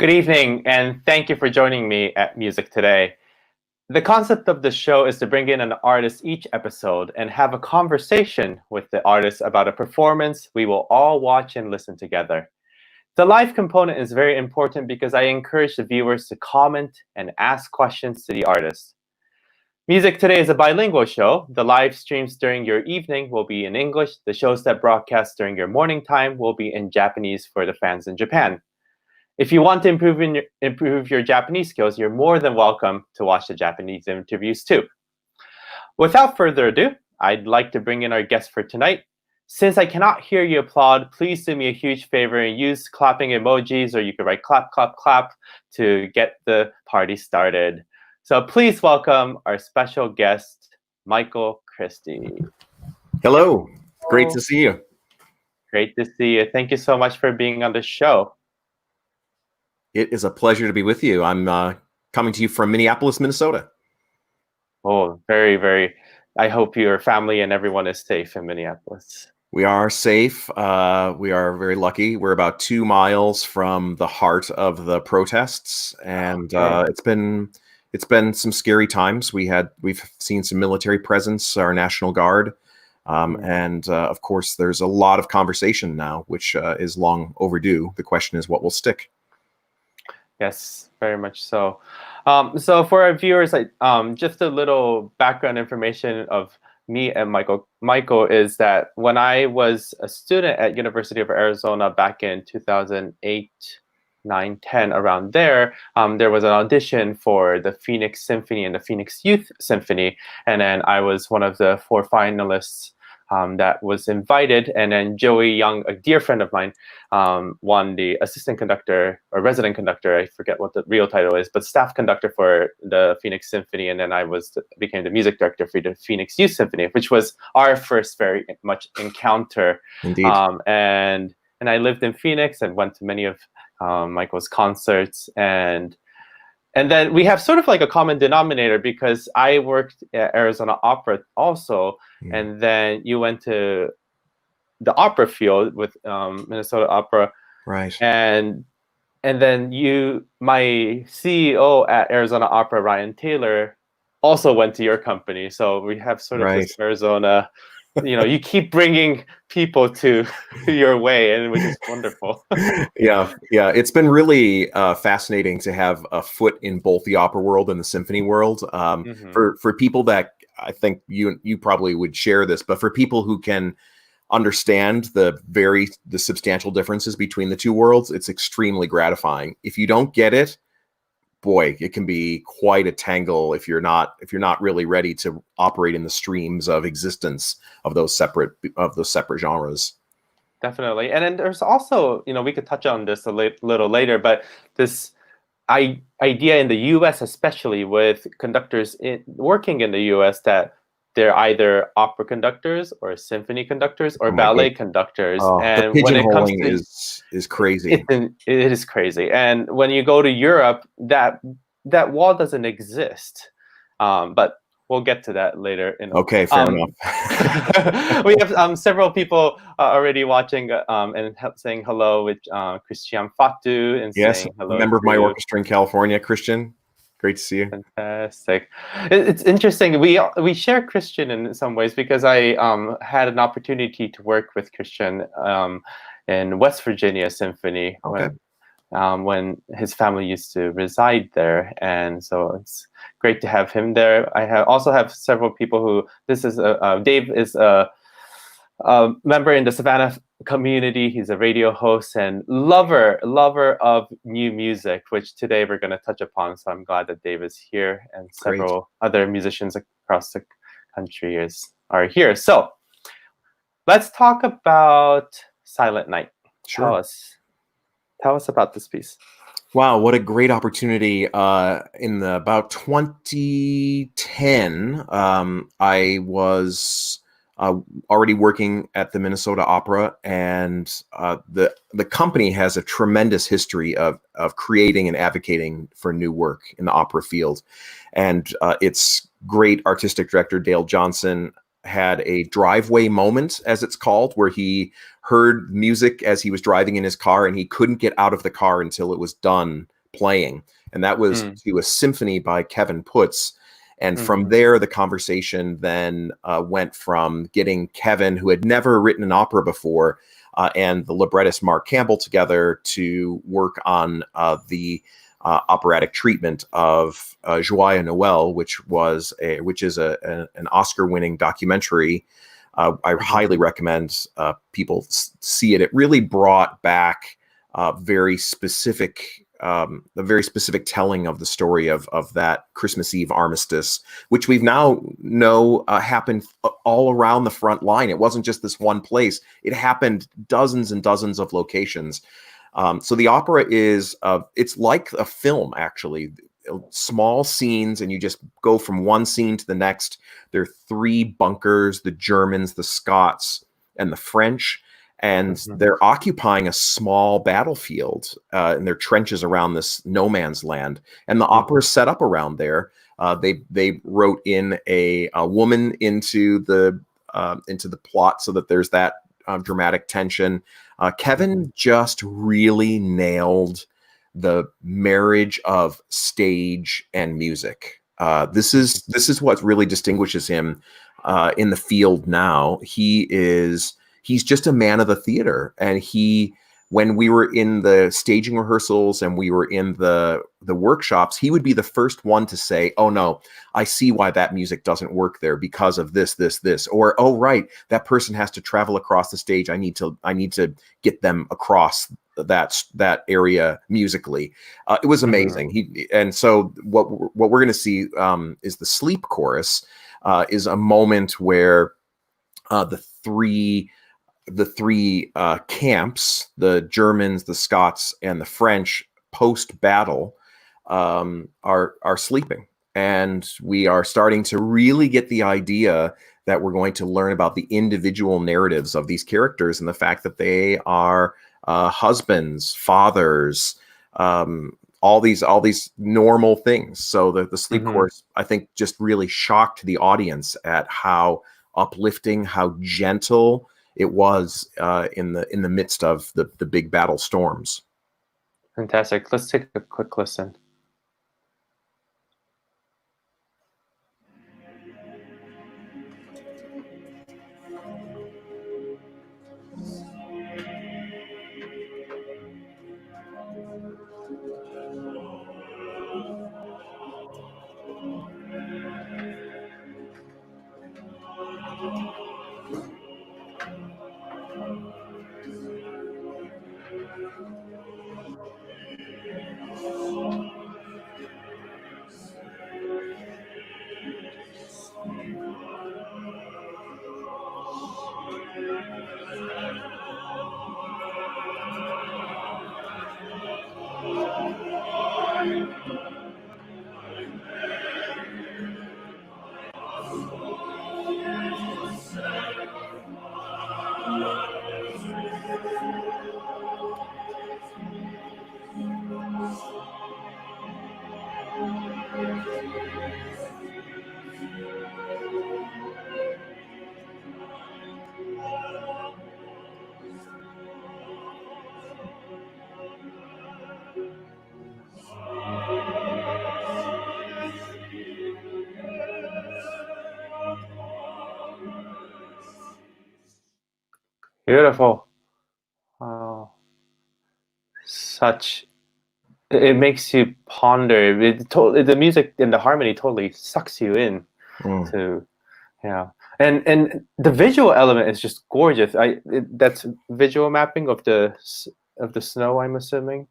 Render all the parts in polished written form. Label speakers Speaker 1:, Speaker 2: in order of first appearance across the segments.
Speaker 1: Good evening, and thank you for joining me at Music Today. The concept of the show is to bring in an artist each episode and have a conversation with the artist about a performance we will all watch and listen together. The live component is very important because I encourage the viewers to comment and ask questions to the artist. Music Today is a bilingual show. The live streams during your evening will be in English. The shows that broadcast during your morning time will be in Japanese for the fans in Japan. If you want to improve your Japanese skills, you're more than welcome to watch the Japanese interviews too. Without further ado, I'd like to bring in our guest for tonight. Since I cannot hear you applaud, please do me a huge favor and use clapping emojis, or you could write clap, clap, clap to get the party started. So please welcome our special guest, Michael Christie.
Speaker 2: Hello. Great to see you.
Speaker 1: Great to see you. Thank you so much for being on the show.
Speaker 2: It is a pleasure to be with you. I'm coming to you from Minneapolis, Minnesota.
Speaker 1: Oh, very, very. I hope your family and everyone is safe in Minneapolis.
Speaker 2: We are safe. We are very lucky. We're about 2 miles from the heart of the protests, and it's been some scary times. We've seen some military presence, our National Guard, and of course, there's a lot of conversation now, which is long overdue. The question is, what will stick?
Speaker 1: Yes, very much so. So for our viewers, just a little background information of me and Michael. Michael is that when I was a student at University of Arizona back in 2008, 9, 10, around there was an audition for the Phoenix Symphony and the Phoenix Youth Symphony. And then I was one of the 4 finalists that was invited, and then Joey Young, a dear friend of mine, won the assistant conductor or resident conductor. I forget what the real title is, but staff conductor for the Phoenix Symphony, and then I became the music director for the Phoenix Youth Symphony, which was our first very much encounter.
Speaker 2: Indeed.
Speaker 1: And I lived in Phoenix and went to many of Michael's concerts, and then we have sort of like a common denominator because I worked at Arizona Opera also, and then you went to the opera field with Minnesota Opera,
Speaker 2: right?
Speaker 1: And then my CEO at Arizona Opera, Ryan Taylor, also went to your company. So we have sort of this Arizona. You keep bringing people to your way, and which is wonderful.
Speaker 2: Yeah. It's been really fascinating to have a foot in both the opera world and the symphony world. For people that I think you probably would share this, but for people who can understand the substantial differences between the two worlds, it's extremely gratifying. If you don't get it, boy, it can be quite a tangle if you're not really ready to operate in the streams of existence of those separate genres.
Speaker 1: Definitely. And then there's also, we could touch on this a little later, but this idea in the US, especially with conductors working in the US, that they're either opera conductors or symphony conductors or ballet conductors.
Speaker 2: And the pigeonholing is crazy.
Speaker 1: It is crazy. And when you go to Europe, that wall doesn't exist. But we'll get to that later.
Speaker 2: Okay, fair enough.
Speaker 1: We have several people already watching and saying hello, with Christian Fatu, and saying hello.
Speaker 2: Member of my orchestra in California, Christian. Great to see you.
Speaker 1: Fantastic. It's interesting. We share Christian in some ways because I had an opportunity to work with Christian in West Virginia Symphony when his family used to reside there, and so it's great to have him there. I also have several people who. This is Dave is a member in the Savannah community. He's a radio host and lover of new music, which today we're going to touch upon. So I'm glad that Dave is here, and several other musicians across the country are here. So let's talk about Silent Night.
Speaker 2: Sure.
Speaker 1: Tell us about this piece.
Speaker 2: Wow, what a great opportunity. In about 2010, I was already working at the Minnesota Opera, and the company has a tremendous history of creating and advocating for new work in the opera field. And its great artistic director, Dale Johnson, had a driveway moment, as it's called, where he heard music as he was driving in his car, and he couldn't get out of the car until it was done playing, and that was to a symphony by Kevin Putz. And from there, the conversation then went from getting Kevin, who had never written an opera before, and the librettist Mark Campbell together to work on the operatic treatment of Joyeux Noël, which is an Oscar-winning documentary. I highly recommend people see it. It really brought back the very specific telling of the story of that Christmas Eve armistice, which we've now know happened all around the front line. It wasn't just this one place. It happened dozens and dozens of locations. So the opera is, it's like a film, actually. Small scenes, and you just go from one scene to the next. There are 3 bunkers: the Germans, the Scots, and the French. And they're occupying a small battlefield in their trenches around this no man's land. And the opera is set up around there. They wrote in a woman into the plot so that there's that dramatic tension. Kevin just really nailed the marriage of stage and music. This is what really distinguishes him in the field now. He's just a man of the theater. And when we were in the staging rehearsals and we were in the workshops, he would be the first one to say, "Oh no, I see why that music doesn't work there because of this, this," or, "Oh right, that person has to travel across the stage. I need to get them across that area musically." It was amazing. And so what we're going to see is the sleep chorus is a moment where the three camps, the Germans, the Scots, and the French, post-battle, are sleeping. And we are starting to really get the idea that we're going to learn about the individual narratives of these characters and the fact that they are husbands, fathers, all these normal things. So the sleep chorus, I think, just really shocked the audience at how uplifting, how gentle it was in the midst of the big battle storms.
Speaker 1: Fantastic. Let's take a quick listen. Beautiful. Wow. It makes you ponder. The music and the harmony totally sucks you in to, yeah. And the visual element is just gorgeous. That's visual mapping of the snow, I'm assuming.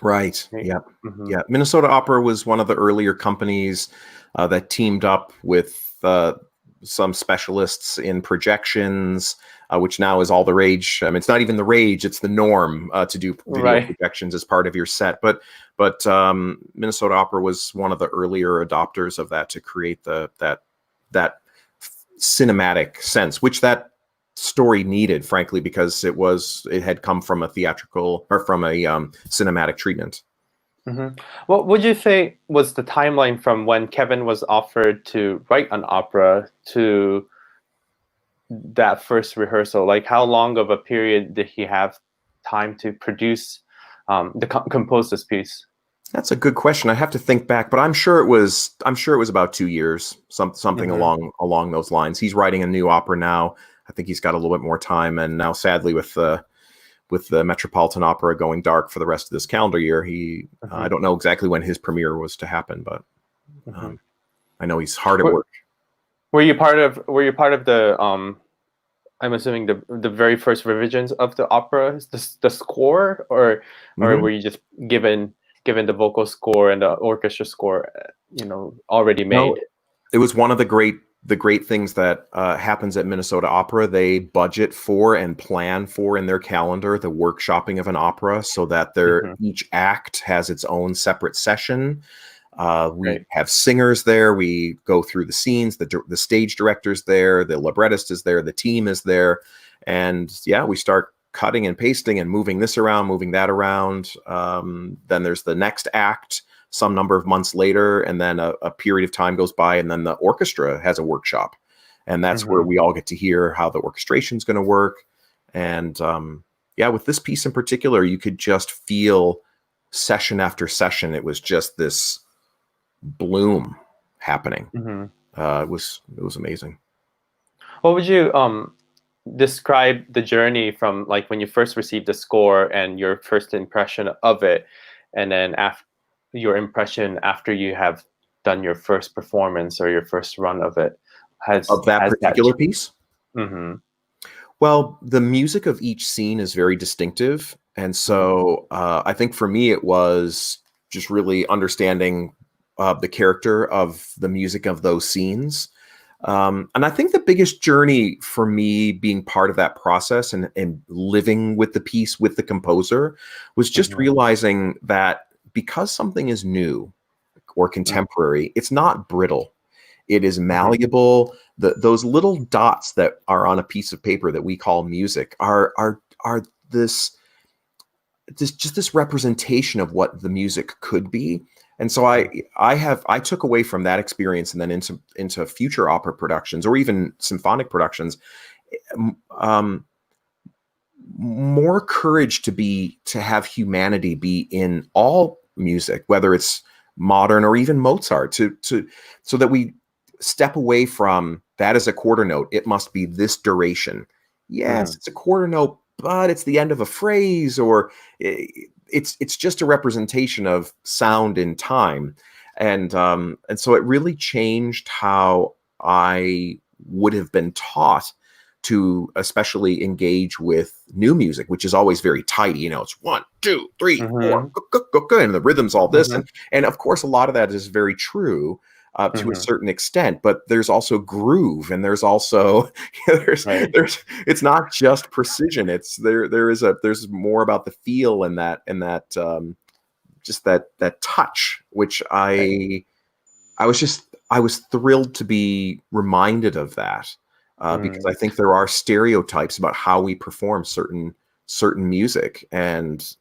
Speaker 2: Right. Yeah. Yeah. Minnesota Opera was one of the earlier companies that teamed up with some specialists in projections, which now is all the rage. I mean, it's not even the rage; it's the norm to do video projections as part of your set. But Minnesota Opera was one of the earlier adopters of that to create that cinematic sense, which that story needed, frankly, because it had come from a theatrical or from a cinematic treatment.
Speaker 1: What would you say was the timeline from when Kevin was offered to write an opera to that first rehearsal? Like, how long of a period did he have time to produce, compose this piece?
Speaker 2: That's a good question. I have to think back, but I'm sure it was about 2 years, something along those lines. He's writing a new opera now. I think he's got a little bit more time, and now sadly with the Metropolitan Opera going dark for the rest of this calendar year, I don't know exactly when his premiere was to happen, but I know he's hard at work.
Speaker 1: Were you part of the I'm assuming the very first revisions of the opera, the score, or were you just given the vocal score and the orchestra score, already made?
Speaker 2: No, it was one of the great things that happens at Minnesota Opera. They budget for and plan for in their calendar the workshopping of an opera, so that each act has its own separate session. We have singers there. We go through the scenes. The stage director's there. The librettist is there. The team is there, and we start cutting and pasting and moving this around, moving that around. Then there's the next act some number of months later, and then a period of time goes by, and then the orchestra has a workshop, and that's where we all get to hear how the orchestration is going to work. And with this piece in particular, you could just feel session after session. It was just this bloom happening. It was amazing.
Speaker 1: What would you describe the journey from, like, when you first received the score and your first impression of it, and then your impression after you have done your first performance or your first run of it?
Speaker 2: Of that particular piece? Well, the music of each scene is very distinctive. And so I think for me, it was just really understanding the character of the music of those scenes. And I think the biggest journey for me being part of that process and living with the piece with the composer was just realizing that because something is new or contemporary, it's not brittle. It is malleable. Those little dots that are on a piece of paper that we call music are this representation of what the music could be. And so I took away from that experience, and then into future opera productions or even symphonic productions, more courage to have humanity be in all music, whether it's modern or even Mozart, so that we step away from that as a quarter note. It must be this duration. Yes, it's a quarter note, but it's the end of a phrase, or it's just a representation of sound in time. And so it really changed how I would have been taught to especially engage with new music, which is always very tidy. It's 1, 2, 3, 4, and the rhythm's all this. And of course, a lot of that is very true to a certain extent, but there's also groove, and there's also it's not just precision. There's more about the feel and that just that touch, which I was thrilled to be reminded of that. Because I think there are stereotypes about how we perform certain music, and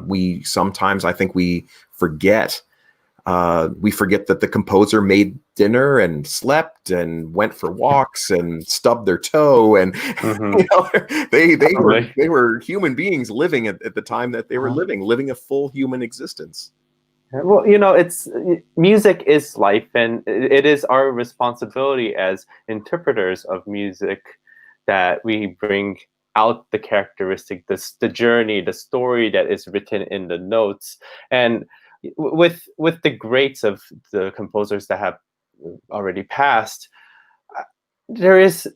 Speaker 2: we sometimes, I think, we forget that the composer made dinner and slept and went for walks and stubbed their toe, and they were human beings living at the time that they were living a full human existence.
Speaker 1: Well, it's music is life, and it is our responsibility as interpreters of music that we bring out the characteristic, the journey, the story that is written in the notes. And with the greats of the composers that have already passed, there's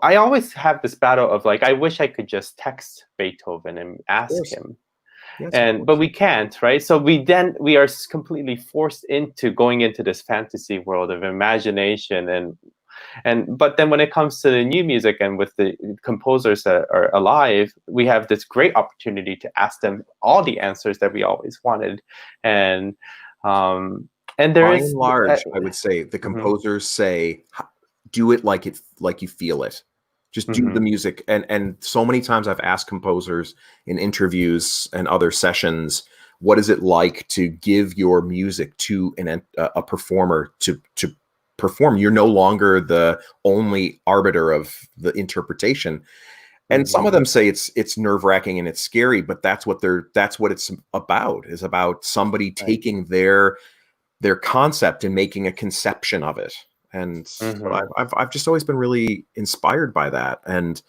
Speaker 1: I always have this battle of, like, I wish I could just text Beethoven and ask him. Yes, but we can't, right? So we are completely forced into going into this fantasy world of imagination, but then when it comes to the new music and with the composers that are alive, we have this great opportunity to ask them all the answers that we always wanted. And there
Speaker 2: by
Speaker 1: is,
Speaker 2: and large, I would say the composers say, do it like you feel it. Just do the music. And so many times I've asked composers in interviews and other sessions, what is it like to give your music to a performer to perform? You're no longer the only arbiter of the interpretation. And some of them say it's nerve-wracking and it's scary, but that's what it's about, is about somebody taking their concept and making a conception of it. And so I've just always been really inspired by that. And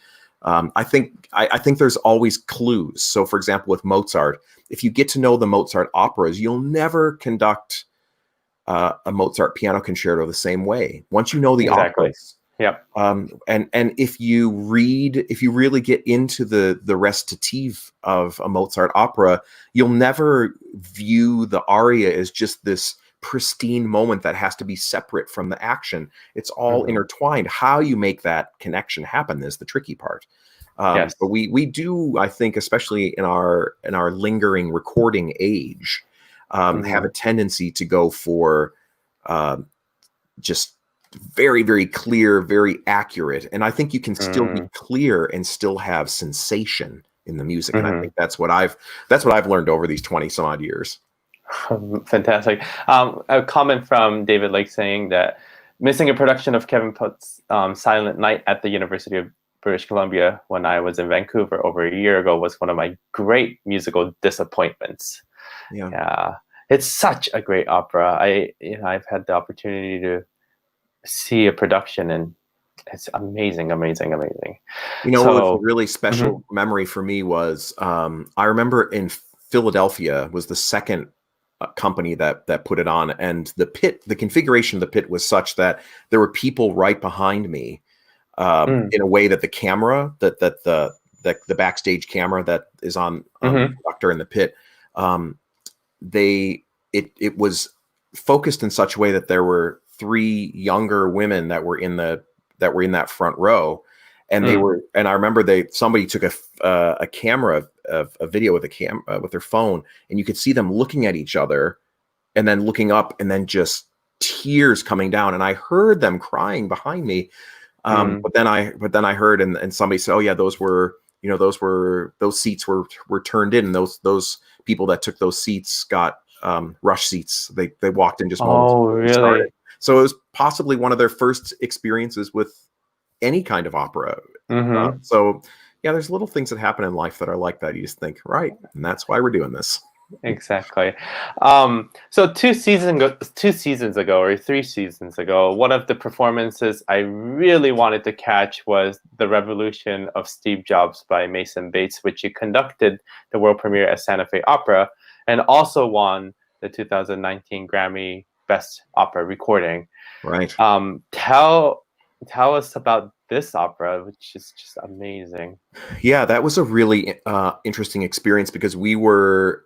Speaker 2: I think there's always clues. So for example, with Mozart, if you get to know the Mozart operas, you'll never conduct a Mozart piano concerto the same way. Once you know the operas.
Speaker 1: Yep.
Speaker 2: And if you really get into the recitative of a Mozart opera, you'll never view the aria as just this pristine moment that has to be separate from the action. It's all intertwined. How you make that connection happen is the tricky part.
Speaker 1: Yes.
Speaker 2: But we do, I think, especially in our lingering recording age, have a tendency to go for just very, very clear, very accurate. And I think you can still be clear and still have sensation in the music. And I think that's what I've learned over these 20 some odd years.
Speaker 1: Fantastic. A comment from David Lake saying that missing a production of Kevin Putt's Silent Night at the University of British Columbia when I was in Vancouver over a year ago was one of my great musical disappointments. Yeah. It's such a great opera. I've had the opportunity to see a production, and it's amazing.
Speaker 2: What was a really special memory for me was I remember in Philadelphia was the second company that put it on, and the configuration of the pit was such that there were people right behind me in a way that the camera the backstage camera that is on the conductor in the pit, it was focused in such a way that there were 3 younger women that were in that front row, and they were, and I remember somebody took a camera of a video with with their phone, and you could see them looking at each other and then looking up, and then just tears coming down, and I heard them crying behind me. But then I heard and somebody said, oh yeah, those seats were turned in, and those people that took those seats got rush seats. They walked in just moments before we started. So it was possibly one of their first experiences with any kind of opera. So yeah, there's little things that happen in life that are like that. You just think, right, and that's why we're doing this.
Speaker 1: Exactly. So 2 seasons ago or 3 seasons ago, one of the performances I really wanted to catch was The Revolution of Steve Jobs by Mason Bates, which you conducted the world premiere at Santa Fe Opera and also won the 2019 Grammy Best Opera Recording.
Speaker 2: Right.
Speaker 1: Tell us about this opera, which is just amazing.
Speaker 2: Yeah, that was a really interesting experience because we were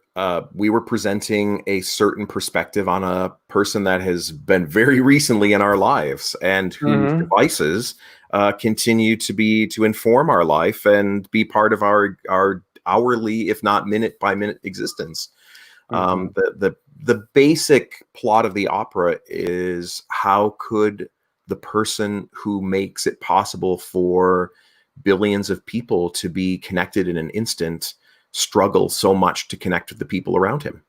Speaker 2: presenting a certain perspective on a person that has been very recently in our lives and whose devices continue to inform our life and be part of our hourly, if not minute by minute existence. The basic plot of the opera is, how could the person who makes it possible for billions of people to be connected in an instant struggle so much to connect with the people around him?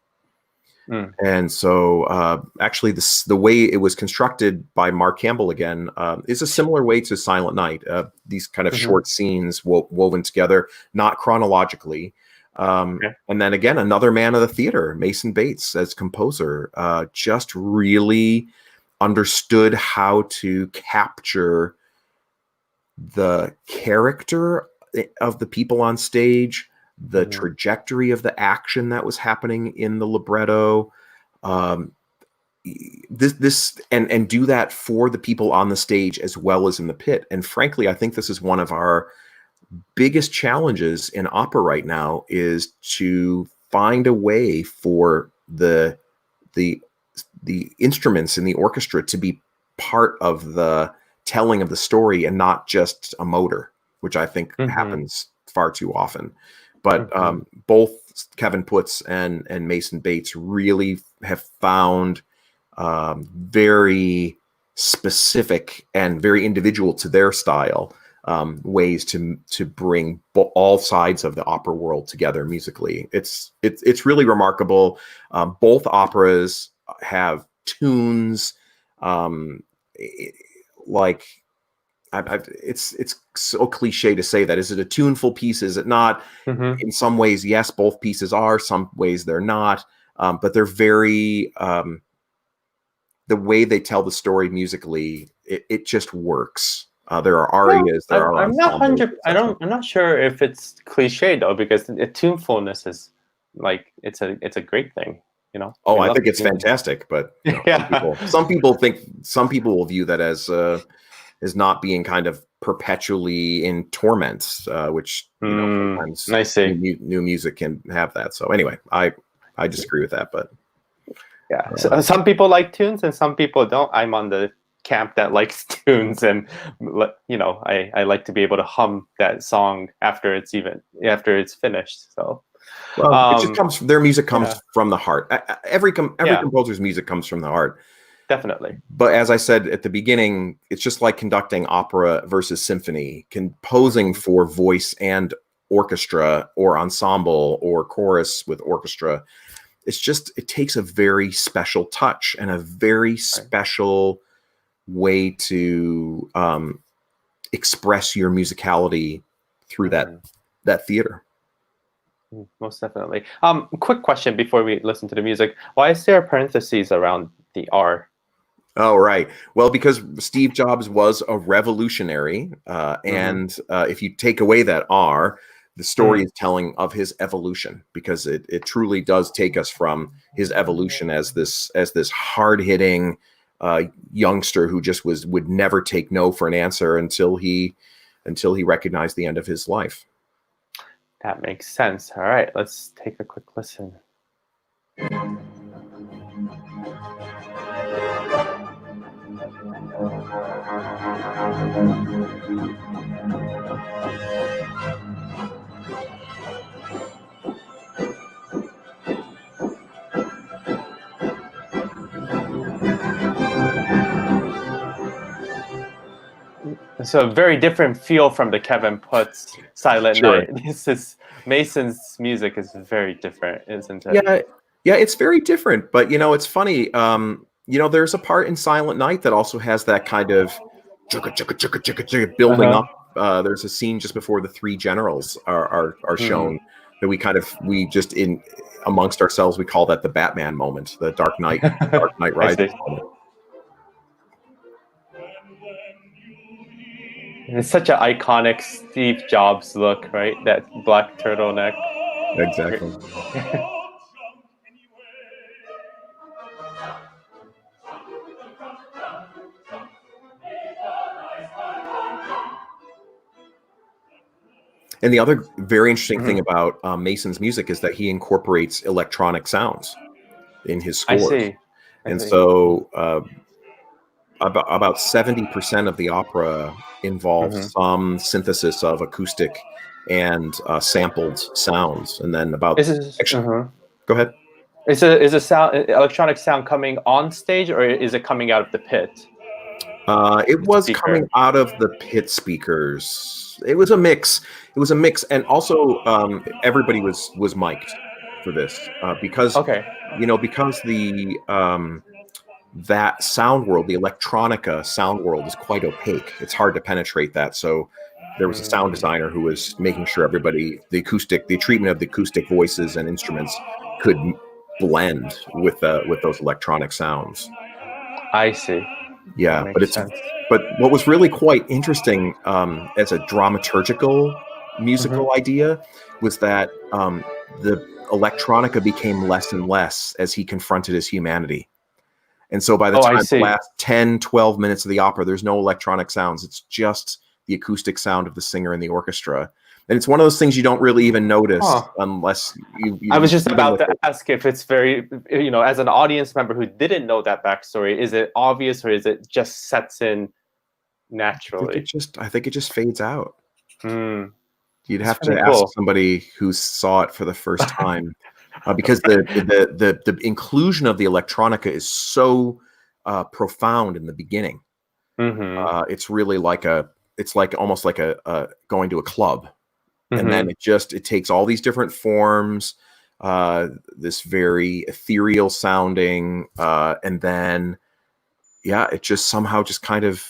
Speaker 2: And so actually the way it was constructed by Mark Campbell again is a similar way to Silent Night. These kind of short scenes woven together, not chronologically. And then again, another man of the theater, Mason Bates, as composer, just really understood how to capture the character of the people on stage, the trajectory of the action that was happening in the libretto, this and do that for the people on the stage as well as in the pit. And frankly, I think this is one of our biggest challenges in opera right now, is to find a way for the instruments in the orchestra to be part of the telling of the story and not just a motor, which I think happens far too often. But both Kevin Putz and Mason Bates really have found very specific and very individual to their style ways to bring all sides of the opera world together musically. It's really remarkable. Both operas have tunes like it's so cliche to say that. Is it a tuneful piece? Is it not? In some ways, yes, both pieces are. Some ways they're not. But they're very the way they tell the story musically. It just works. There are arias. There are
Speaker 1: I'm not
Speaker 2: ensembles, etc.
Speaker 1: I'm not sure if it's cliche though, because the tunefulness is like it's a great thing. You know.
Speaker 2: Oh,
Speaker 1: We
Speaker 2: I
Speaker 1: love
Speaker 2: think it's
Speaker 1: tunes.
Speaker 2: fantastic, but you know,
Speaker 1: Yeah.
Speaker 2: some people will view that as not being kind of perpetually in torment, which you know sometimes
Speaker 1: I see.
Speaker 2: new music can have that. So anyway, I disagree with that, but
Speaker 1: Yeah. So, some people like tunes and some people don't. I'm on the camp that likes tunes, and you know, I like to be able to hum that song after it's finished. So
Speaker 2: well, it just comes. Their music comes
Speaker 1: yeah.
Speaker 2: from the heart. Every
Speaker 1: Yeah.
Speaker 2: composer's music comes from the heart.
Speaker 1: Definitely.
Speaker 2: But as I said at the beginning, it's just like conducting opera versus symphony. Composing for voice and orchestra, or ensemble, or chorus with orchestra, it takes a very special touch and a very special way to express your musicality through that theater.
Speaker 1: Most definitely. Quick question before we listen to the music. Why is there parentheses around the R?
Speaker 2: Oh, right. Well, because Steve Jobs was a revolutionary, and if you take away that R, the story is telling of his evolution, because it truly does take us from his evolution as this hard-hitting youngster who just would never take no for an answer until he recognized the end of his life.
Speaker 1: That makes sense. All right, let's take a quick listen. So a very different feel from the Kevin Puts Silent Night. This is Mason's music is very different, isn't it?
Speaker 2: Yeah, it's very different. But you know, it's funny. You know, there's a part in Silent Night that also has that kind of building up. There's a scene just before the three generals are shown that we just in amongst ourselves we call that the Batman moment, the Dark Knight Rises moment.
Speaker 1: It's such an iconic Steve Jobs look, right? That black turtleneck.
Speaker 2: Exactly. And the other very interesting thing about Mason's music is that he incorporates electronic sounds in his scores.
Speaker 1: I see.
Speaker 2: So about 70% of the opera involves some synthesis of acoustic and sampled sounds, and then about go ahead.
Speaker 1: Is a electronic sound coming on stage, or is it coming out of the pit?
Speaker 2: It was coming out of the pit speakers. It was a mix. And also everybody was mic'd for this because you know, because the that sound world, the electronica sound world, is quite opaque. It's hard to penetrate that. So there was a sound designer who was making sure everybody, the treatment of the acoustic voices and instruments could blend with those electronic sounds.
Speaker 1: I see.
Speaker 2: Yeah, but what was really quite interesting as a dramaturgical musical idea was that the electronica became less and less as he confronted his humanity. And so by the time the last 10, 12 minutes of the opera, there's no electronic sounds. It's just the acoustic sound of the singer and the orchestra. And it's one of those things you don't really even notice unless you
Speaker 1: I was just about to ask if it's very, you know, as an audience member who didn't know that backstory, is it obvious or is it just sets in naturally?
Speaker 2: I think it just fades out. You'd have
Speaker 1: to
Speaker 2: ask somebody who saw it for the first time. Because the inclusion of the electronica is so profound in the beginning. It's really almost like a going to a club, and then it takes all these different forms, this very ethereal sounding, and then it just somehow just kind of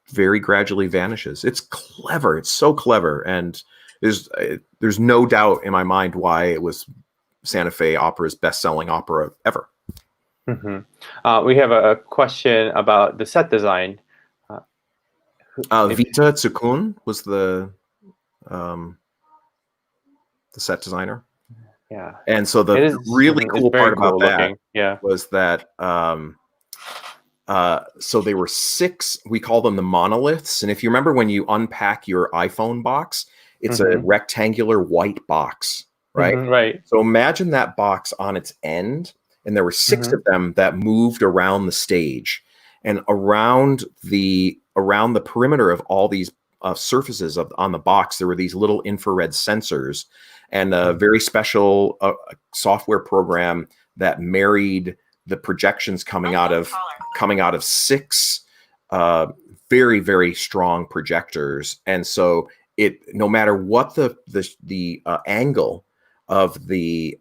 Speaker 2: very gradually vanishes. It's clever. It's so clever, and there's no doubt in my mind why it was Santa Fe Opera's best-selling opera ever.
Speaker 1: We have a question about the set design.
Speaker 2: Vita Tsukun was the set designer.
Speaker 1: Yeah.
Speaker 2: And so the really cool part about that was that so they were 6, we call them the monoliths. And if you remember when you unpack your iPhone box, it's a rectangular white box, right?
Speaker 1: Right.
Speaker 2: So imagine that box on its end, and there were 6 of them that moved around the stage. And around the perimeter of all these surfaces on the box, there were these little infrared sensors and a very special software program that married the projections coming out of 6 very, very strong projectors. And so no matter what the angle of the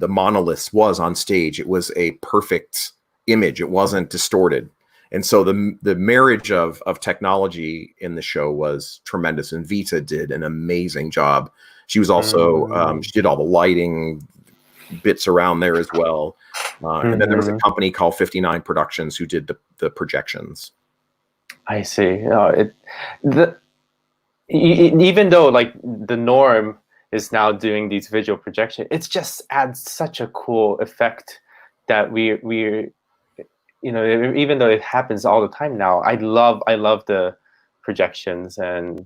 Speaker 2: monoliths was on stage, it was a perfect image. It wasn't distorted. And so the marriage of technology in the show was tremendous, and Vita did an amazing job. She was also she did all the lighting bits around there as well. And then there was a company called 59 Productions who did the projections.
Speaker 1: I see. Even though like the norm is now doing these visual projections, it just adds such a cool effect that we're even though it happens all the time now, I love the projections, and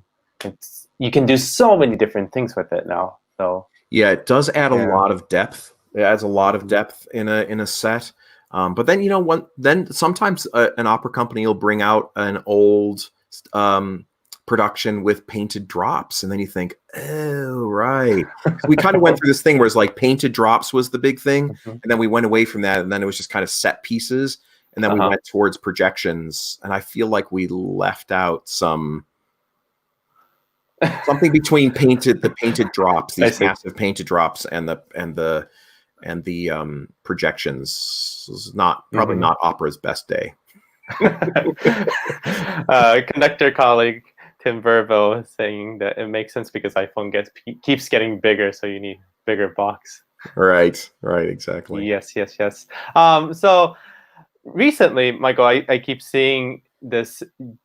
Speaker 1: you can do so many different things with it now. So
Speaker 2: yeah, it does add a lot of depth. It adds a lot of depth in a set. But then then sometimes an opera company will bring out an old production with painted drops, and then you think, oh right. So we kind of went through this thing where it's like painted drops was the big thing, and then we went away from that, and then it was just kind of set pieces. And then we went towards projections, and I feel like we left out something between the painted drops, these massive painted drops, and the projections. This is probably not opera's best day.
Speaker 1: Conductor colleague Tim Verbo saying that it makes sense because iPhone keeps getting bigger, so you need bigger box.
Speaker 2: Right, exactly.
Speaker 1: Yes. So recently, Michael, I keep seeing this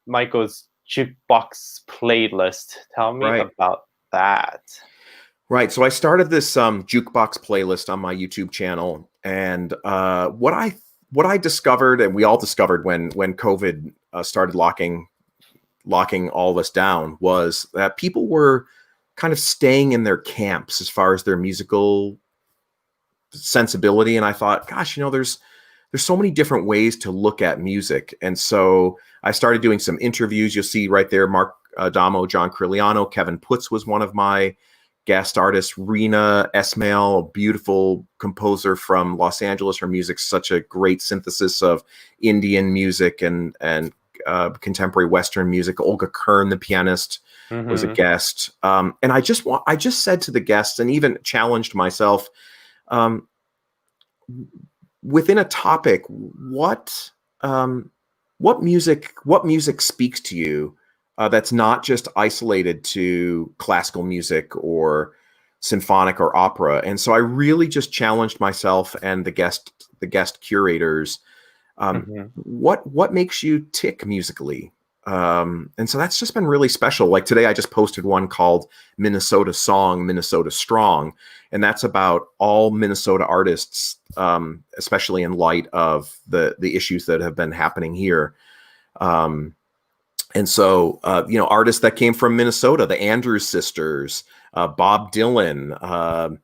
Speaker 1: Michael's jukebox playlist. Tell me about that.
Speaker 2: Right. So I started this jukebox playlist on my YouTube channel, and what I discovered, and we all discovered when COVID started locking all of us down, was that people were kind of staying in their camps as far as their musical sensibility. And I thought, gosh, there's so many different ways to look at music. And so I started doing some interviews. You'll see right there, Mark Adamo, John Curigliano, Kevin Putz was one of my guest artists. Rena Esmail, a beautiful composer from Los Angeles. Her music's such a great synthesis of Indian music and contemporary Western music. Olga Kern, the pianist, was a guest. And I just said to the guests, and even challenged myself, within a topic, what music speaks to you that's not just isolated to classical music or symphonic or opera? And so I really just challenged myself and the guest curators. What makes you tick musically? And so that's just been really special. Like today, I just posted one called Minnesota Song, Minnesota Strong. And that's about all Minnesota artists, especially in light of the issues that have been happening here. And so, artists that came from Minnesota, the Andrews Sisters, Bob Dylan,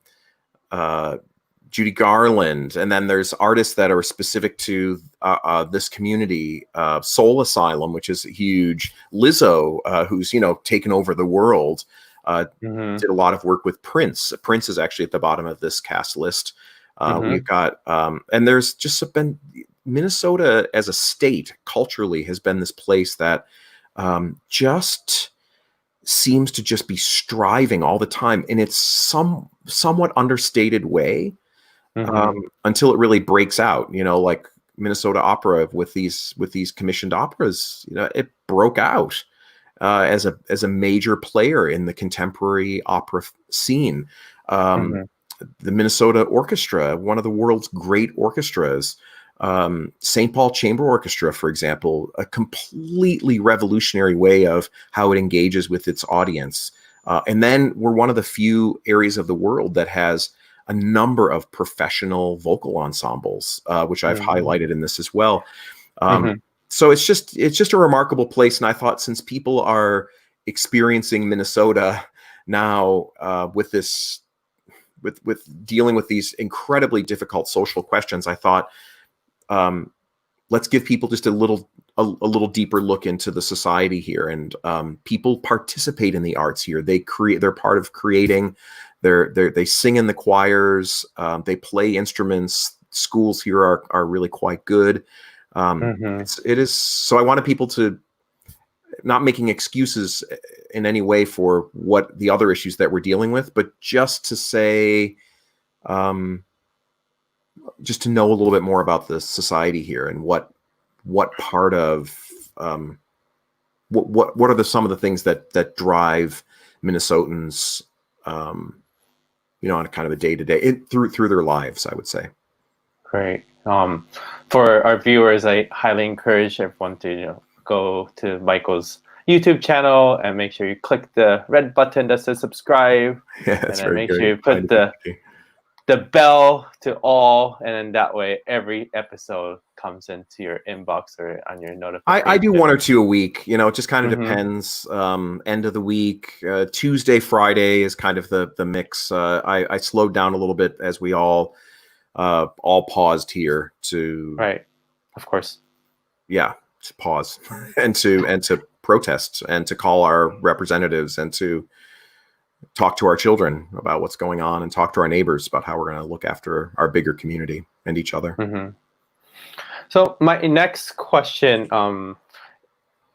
Speaker 2: Judy Garland, and then there's artists that are specific to this community. Soul Asylum, which is huge. Lizzo, who's taken over the world, did a lot of work with Prince. Prince is actually at the bottom of this cast list. We've got, and there's just been Minnesota as a state culturally has been this place that just seems to just be striving all the time in its somewhat understated way. Until it really breaks out, like Minnesota Opera with these commissioned operas, it broke out as a major player in the contemporary opera scene. The Minnesota Orchestra, one of the world's great orchestras, St. Paul Chamber Orchestra, for example, a completely revolutionary way of how it engages with its audience. And then we're one of the few areas of the world that has a number of professional vocal ensembles, which I've highlighted in this as well. So it's just a remarkable place. And I thought, since people are experiencing Minnesota now with dealing with these incredibly difficult social questions, I thought, let's give people just a little deeper look into the society here. And people participate in the arts here. They're part of creating. They sing in the choirs. They play instruments. Schools here are really quite good. It is. So I wanted people to, not making excuses in any way for what the other issues that we're dealing with, but just to say, just to know a little bit more about the society here and what part of what are some of the things that drive Minnesotans, on a kind of a day-to-day through their lives, I would say.
Speaker 1: Great. For our viewers, I highly encourage everyone to go to Michael's YouTube channel and make sure you click the red button that says subscribe.
Speaker 2: Yeah, that's
Speaker 1: and then make
Speaker 2: good.
Speaker 1: sure you put the bell to all, and then that way every episode comes into your inbox or on your notification.
Speaker 2: I do one or two a week. It just kind of depends. End of the week, Tuesday, Friday is kind of the mix. I slowed down a little bit as we all paused here to.
Speaker 1: Right, of course.
Speaker 2: Yeah, to pause and to protest and to call our representatives and to talk to our children about what's going on and talk to our neighbors about how we're going to look after our bigger community and each other.
Speaker 1: So my next question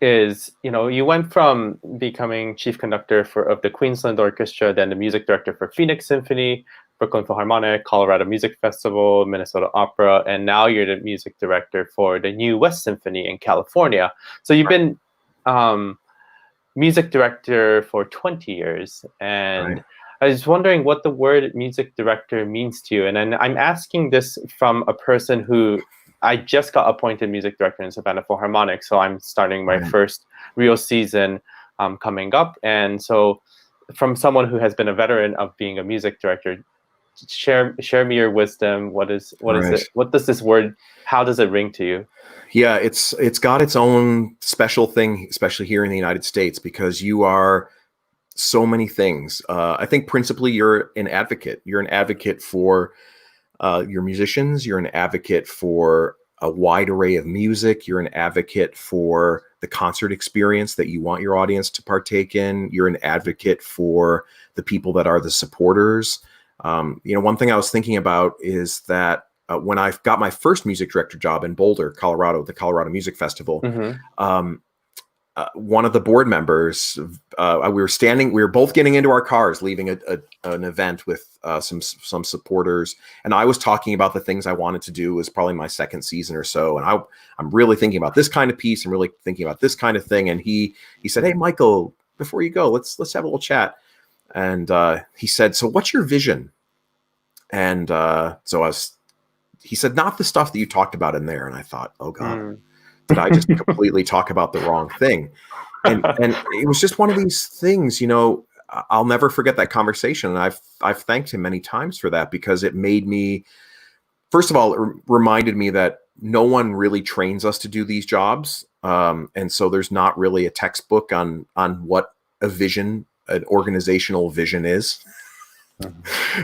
Speaker 1: is, you went from becoming chief conductor of the Queensland Orchestra, then the music director for Phoenix Symphony, Brooklyn Philharmonic, Colorado Music Festival, Minnesota Opera, and now you're the music director for the New West Symphony in California. So you've been music director for 20 years. And I was wondering what the word music director means to you. And then I'm asking this from a person who, I just got appointed music director in Savannah Philharmonic. So I'm starting my first real season coming up. And so from someone who has been a veteran of being a music director, share me your wisdom. What is it? What does this word, how does it ring to you?
Speaker 2: Yeah, it's got its own special thing, especially here in the United States, because you are so many things. I think principally you're an advocate. You're an advocate for your musicians. You're an advocate for a wide array of music. You're an advocate for the concert experience that you want your audience to partake in. You're an advocate for the people that are the supporters. One thing I was thinking about is that when I got my first music director job in Boulder, Colorado, the Colorado Music Festival, one of the board members, we were both getting into our cars, leaving an event with some supporters, and I was talking about the things I wanted to do. It was probably my second season or so, and I'm really thinking about this kind of piece. I'm really thinking about this kind of thing. And he said, "Hey, Michael, before you go, let's have a little chat." And he said, "So what's your vision?" And he said, "Not the stuff that you talked about in there." And I thought, oh God, did I just completely talk about the wrong thing? And it was just one of these things, I'll never forget that conversation. And I've thanked him many times for that, because it made me, first of all, it reminded me that no one really trains us to do these jobs. And so there's not really a textbook on what a vision, an organizational vision is.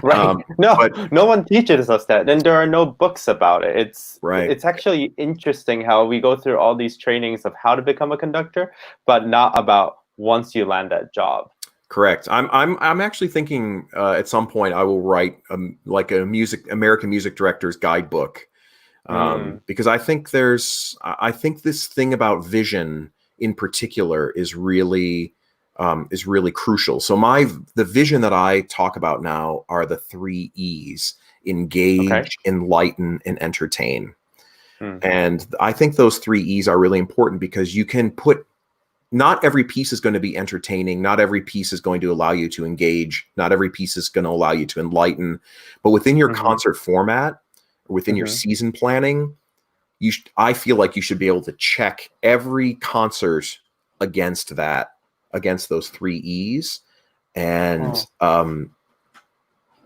Speaker 1: Right. No one teaches us that. And there are no books about it. It's actually interesting how we go through all these trainings of how to become a conductor, but not about once you land that job.
Speaker 2: Correct. I'm actually thinking at some point I will write like a American music director's guidebook, because I think this thing about vision in particular is really crucial. So the vision that I talk about now are the 3 E's: engage, enlighten, and entertain. And I think those 3 E's are really important because you can put, not every piece is going to be entertaining. Not every piece is going to allow you to engage. Not every piece is going to allow you to enlighten. But within your concert format, or within your season planning, I feel like you should be able to check every concert against those 3 E's. And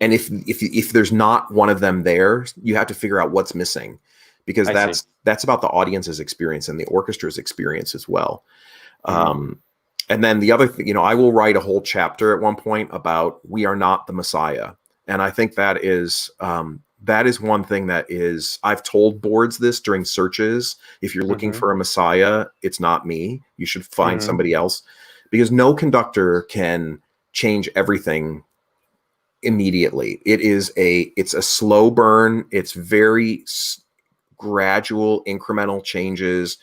Speaker 2: if there's not one of them there, you have to figure out what's missing, because that's about the audience's experience and the orchestra's experience as well. And then the other thing, I will write a whole chapter at one point about we are not the Messiah. And I think that is one thing that is, I've told boards this during searches. If you're looking for a Messiah, it's not me. You should find somebody else, because no conductor can change everything immediately. It's a slow burn. It's very gradual, incremental changes.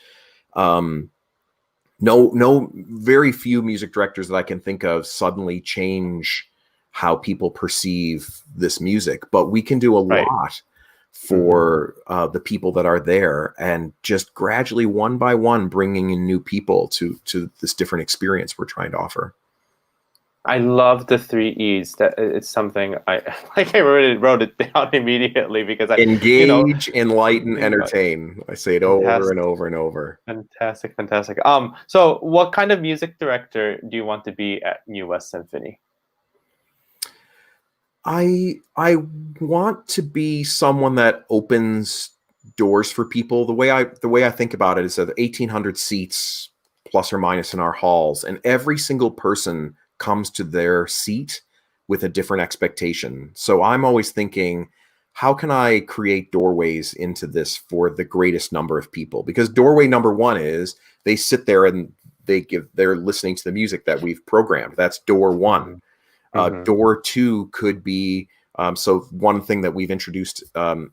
Speaker 2: Very few music directors that I can think of suddenly change how people perceive this music, but we can do a lot for the people that are there, and just gradually, one by one, bringing in new people to this different experience we're trying to offer.
Speaker 1: I love the 3 E's. That it's something I wrote it down immediately, because
Speaker 2: engage, enlighten, entertain. I say it over and over and over.
Speaker 1: Fantastic. So what kind of music director do you want to be at New West Symphony?
Speaker 2: I want to be someone that opens doors for people. The way I think about it is that 1,800 seats plus or minus in our halls, and every single person comes to their seat with a different expectation. So I'm always thinking, how can I create doorways into this for the greatest number of people? Because doorway number 1 is they sit there and they're listening to the music that we've programmed. That's door 1. Door 2 could be, so one thing that we've introduced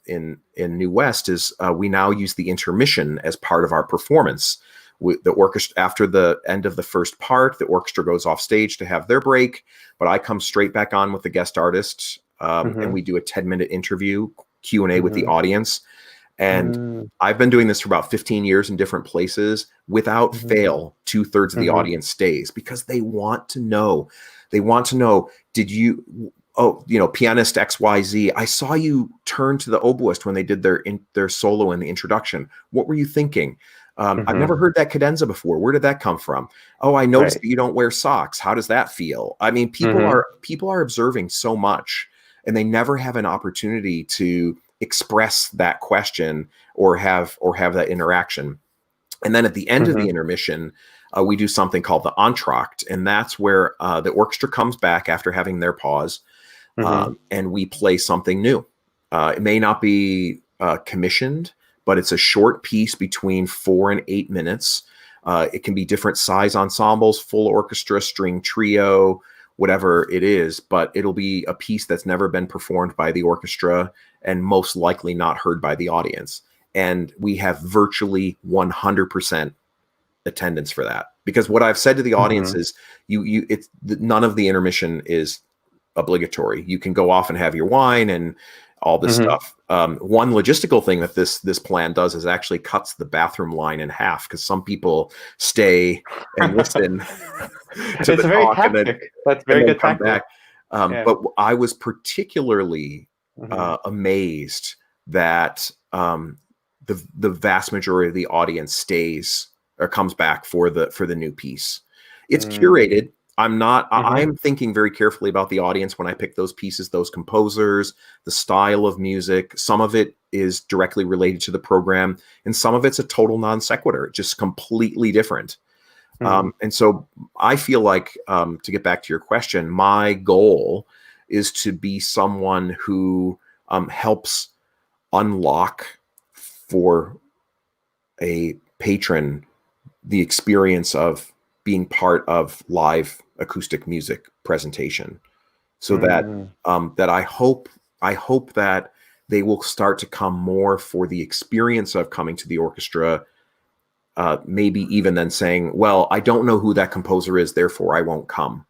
Speaker 2: in New West is we now use the intermission as part of our performance. The orchestra, after the end of the first part, the orchestra goes off stage to have their break, but I come straight back on with the guest artist, and we do a 10-minute interview, Q&A with the audience. And I've been doing this for about 15 years in different places. Without fail, 2/3 of the audience stays, because they want to know. They want to know, pianist XYZ, I saw you turn to the oboist when they did their solo in the introduction. What were you thinking? I've never heard that cadenza before. Where did that come from? Oh, I noticed that you don't wear socks. How does that feel? I mean, people are observing so much, and they never have an opportunity to express that question or have that interaction. And then at the end of the intermission, we do something called the entr'acte, and that's where the orchestra comes back after having their pause, and we play something new. It may not be commissioned, but it's a short piece between 4 and 8 minutes. It can be different size ensembles, full orchestra, string trio, whatever it is, but it'll be a piece that's never been performed by the orchestra and most likely not heard by the audience. And we have virtually 100% attendance for that, because what I've said to the audience is none of the intermission is obligatory. You can go off and have your wine and all this stuff. One logistical thing that this plan does is actually cuts the bathroom line in half, because some people stay and listen to the talk
Speaker 1: That's very good
Speaker 2: come back. But I was particularly amazed that the vast majority of the audience stays or comes back for the new piece. It's curated. I'm thinking very carefully about the audience when I pick those pieces, those composers, the style of music. Some of it is directly related to the program, and some of it's a total non sequitur, just completely different. And so I feel like, to get back to your question, my goal is to be someone who helps unlock for a patron the experience of being part of live acoustic music presentation, so that I hope that they will start to come more for the experience of coming to the orchestra, maybe even then saying, well, I don't know who that composer is, therefore I won't come.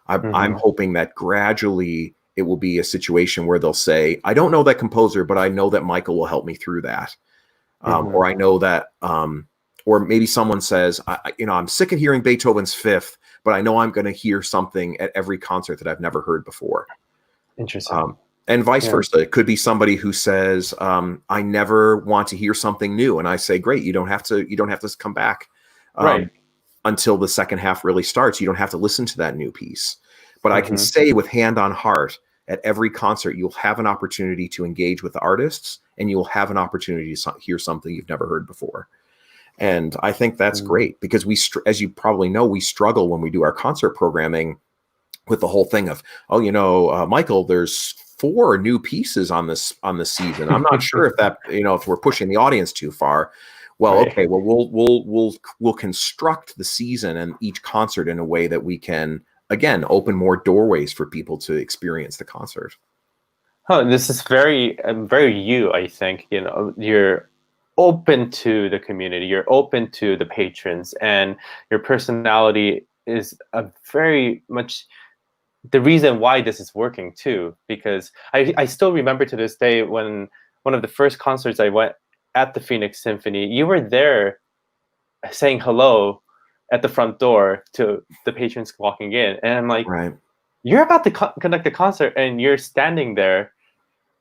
Speaker 2: I'm hoping that gradually it will be a situation where they'll say, I don't know that composer, but I know that Michael will help me through that. or I know that, or maybe someone says, I'm sick of hearing Beethoven's Fifth, but I know I'm going to hear something at every concert that I've never heard before.
Speaker 1: Interesting.
Speaker 2: And vice versa. It could be somebody who says, I never want to hear something new. And I say, great, you don't have to come back until the second half really starts. You don't have to listen to that new piece. But I can say with hand on heart, at every concert, you'll have an opportunity to engage with the artists, and you'll have an opportunity to hear something you've never heard before. And I think that's great, because as you probably know, we struggle when we do our concert programming with the whole thing of, Michael, there's 4 new pieces on this season. I'm not sure if that, if we're pushing the audience too far. Well, okay, well, we'll construct the season and each concert in a way that we can, again, open more doorways for people to experience the concert.
Speaker 1: Oh, this is very, very you, I think. You're open to the community, you're open to the patrons, and your personality is a very much the reason why this is working too. Because I still remember to this day when one of the first concerts I went at the Phoenix Symphony, you were there saying hello at the front door to the patrons walking in, and I'm like, you're about to conduct a concert and you're standing there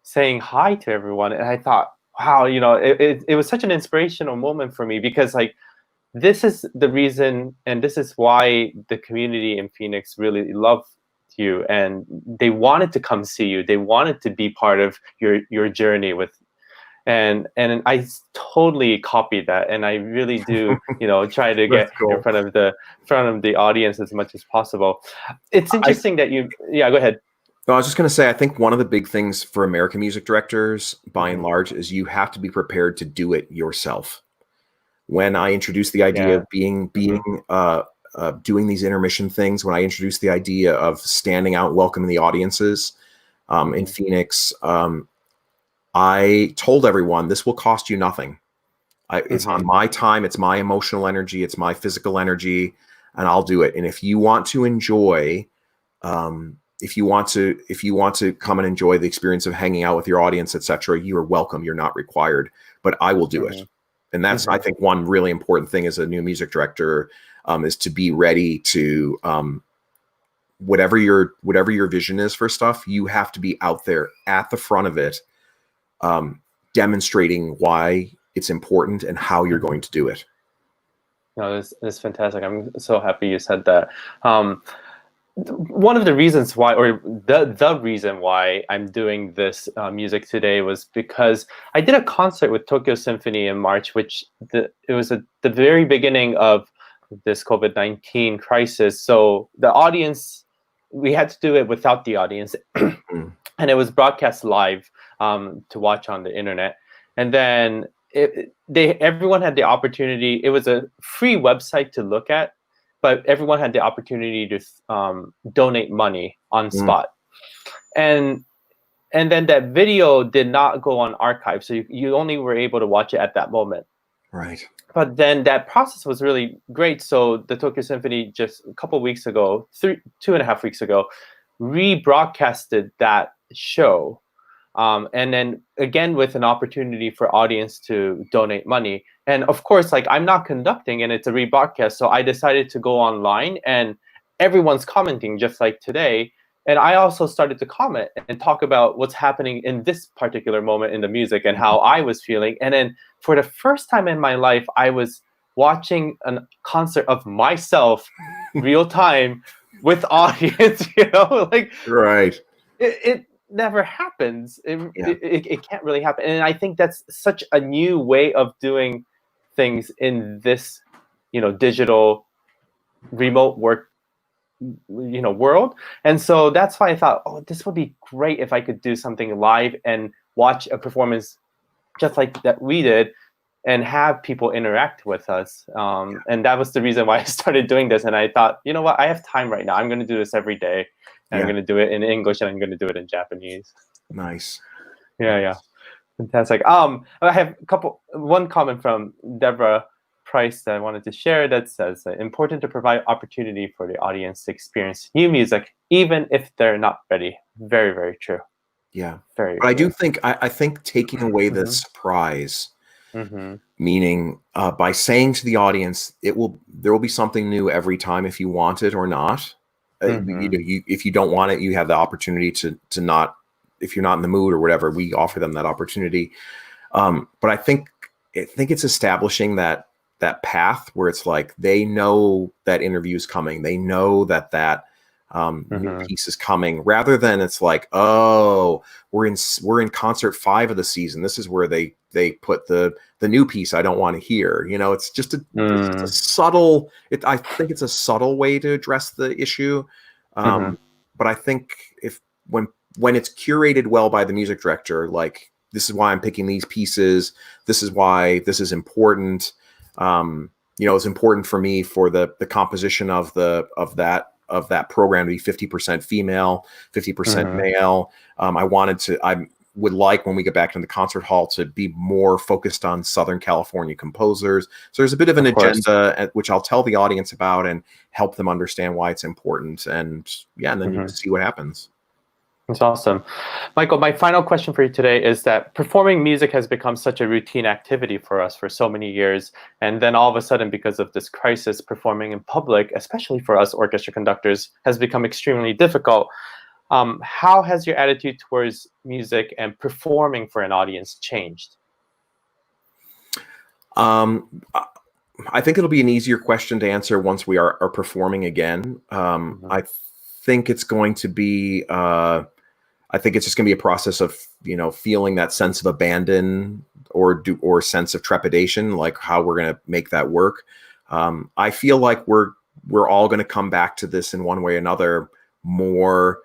Speaker 1: saying hi to everyone. And I thought, wow, it was such an inspirational moment for me, because like, this is the reason, and this is why the community in Phoenix really loved you, and they wanted to come see you. They wanted to be part of your journey with, and I totally copied that, and I really do, try to get in front of the audience as much as possible. It's interesting that go ahead.
Speaker 2: No, I was just going to say, I think one of the big things for American music directors, by and large, is you have to be prepared to do it yourself. When I introduced the idea of doing these intermission things, when I introduced the idea of standing out, welcoming the audiences in Phoenix, I told everyone, this will cost you nothing. It's on my time, it's my emotional energy, it's my physical energy, and I'll do it. And if you want to enjoy, if you want to come and enjoy the experience of hanging out with your audience, etc., you are welcome. You're not required, but I will do it. And that's, I think, one really important thing as a new music director, is to be ready to, whatever your vision is for stuff, you have to be out there at the front of it, demonstrating why it's important and how you're going to do it.
Speaker 1: No, this is fantastic. I'm so happy you said that. One of the reasons why, or the reason why I'm doing this music today, was because I did a concert with Tokyo Symphony in March, which it was at the very beginning of this COVID-19 crisis. So the audience, we had to do it without the audience, and it was broadcast live to watch on the internet. And then everyone had the opportunity. It was a free website to look at, but everyone had the opportunity to donate money on spot. And then that video did not go on archive, so you only were able to watch it at that moment.
Speaker 2: Right.
Speaker 1: But then that process was really great. So the Tokyo Symphony just a couple weeks ago, 2.5 weeks ago, rebroadcasted that show. And then again, with an opportunity for audience to donate money. And of course, like, I'm not conducting and it's a rebroadcast. So I decided to go online, and everyone's commenting just like today. And I also started to comment and talk about what's happening in this particular moment in the music and how I was feeling. And then for the first time in my life, I was watching a concert of myself real time with audience, like,
Speaker 2: right.
Speaker 1: It never happens. It can't really happen. And I think that's such a new way of doing things in this, digital remote work, world. And so that's why I thought, this would be great if I could do something live and watch a performance just like that we did and have people interact with us. And that was the reason why I started doing this. And I thought, you know what, I have time right now. I'm going to do this every day. And I'm going to do it in English, and I'm going to do it in Japanese.
Speaker 2: Nice.
Speaker 1: Yeah. Fantastic. I have one comment from Deborah Price that I wanted to share that says, important to provide opportunity for the audience to experience new music, even if they're not ready. Very, very true.
Speaker 2: Yeah.
Speaker 1: Very
Speaker 2: but
Speaker 1: true.
Speaker 2: I think taking away the surprise meaning by saying to the audience, there will be something new every time if you want it or not. If you don't want it, you have the opportunity to not. If you're not in the mood or whatever, we offer them that opportunity. But I think it's establishing that path where it's like they know that interview is coming, they know that new piece is coming, rather than it's like, oh, we're in concert 5 of the season, this is where they put the new piece I don't want to hear. It's just a subtle. I think it's a subtle way to address the issue. But I think when it's curated well by the music director, like, this is why I'm picking these pieces, this is why this is important. It's important for me for the composition of that program to be 50% female, 50% male. I would like, when we get back to the concert hall, to be more focused on Southern California composers. So there's a bit of an agenda, which I'll tell the audience about and help them understand why it's important. And then you see what happens.
Speaker 1: That's awesome. Michael, my final question for you today is that performing music has become such a routine activity for us for so many years. And then all of a sudden, because of this crisis, performing in public, especially for us orchestra conductors, has become extremely difficult. How has your attitude towards music and performing for an audience changed?
Speaker 2: I think it'll be an easier question to answer once we are performing again. I think it's going to be... I think it's just going to be a process of, feeling that sense of abandon or sense of trepidation, like how we're going to make that work. I feel like we're all going to come back to this in one way or another, more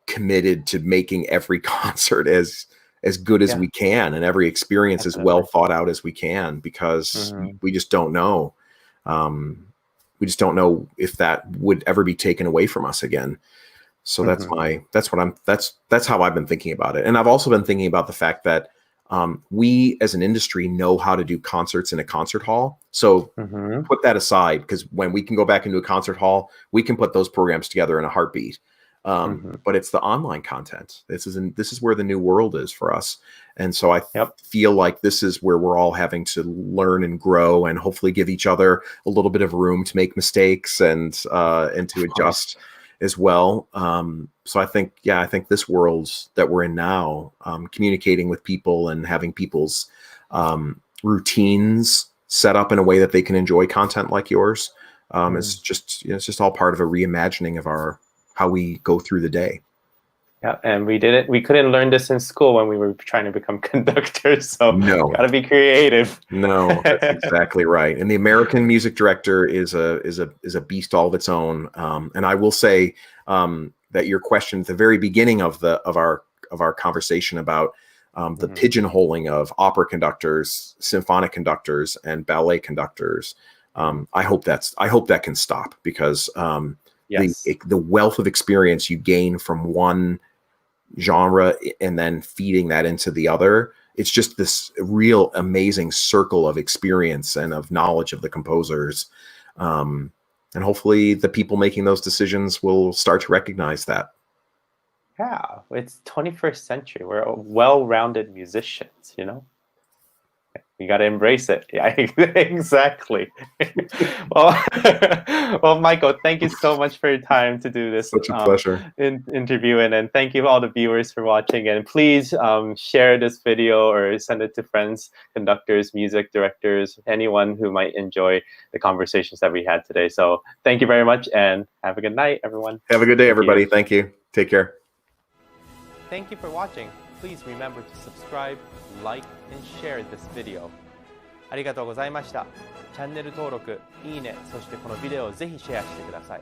Speaker 2: committed to making every concert as good as we can, and every experience as well thought out as we can, because we just don't know. We just don't know if that would ever be taken away from us again. So that's how I've been thinking about it. And I've also been thinking about the fact that we as an industry know how to do concerts in a concert hall. So put that aside, because when we can go back into a concert hall, we can put those programs together in a heartbeat. But it's the online content. This is where the new world is for us. And so I feel like this is where we're all having to learn and grow, and hopefully give each other a little bit of room to make mistakes and to adjust as well. So I think this world that we're in now, communicating with people and having people's routines set up in a way that they can enjoy content like yours, is just, it's just all part of a reimagining of how we go through the day.
Speaker 1: Yeah, and we couldn't learn this in school when we were trying to become conductors. So
Speaker 2: no,
Speaker 1: gotta be creative.
Speaker 2: No, that's exactly right. And the American music director is a beast all of its own. And I will say that your question at the very beginning of our conversation about the pigeonholing of opera conductors, symphonic conductors, and ballet conductors, I hope that can stop, because the wealth of experience you gain from one genre and then feeding that into the other, it's just this real amazing circle of experience and of knowledge of the composers. And hopefully the people making those decisions will start to recognize that.
Speaker 1: Yeah, it's 21st century. We're well-rounded musicians, You got to embrace it. Yeah, exactly. Well, Michael, thank you so much for your time to do this.
Speaker 2: Such a pleasure.
Speaker 1: Interview, and thank you all the viewers for watching. And please share this video or send it to friends, conductors, music directors, anyone who might enjoy the conversations that we had today. So thank you very much, and have a good night, everyone.
Speaker 2: Have a good day, everybody. Thank you. Take care.
Speaker 1: Thank you for watching. Please remember to subscribe, like, and share this video. ありがとうございました。チャンネル登録、いいね、そしてこのビデオをぜひシェアしてください。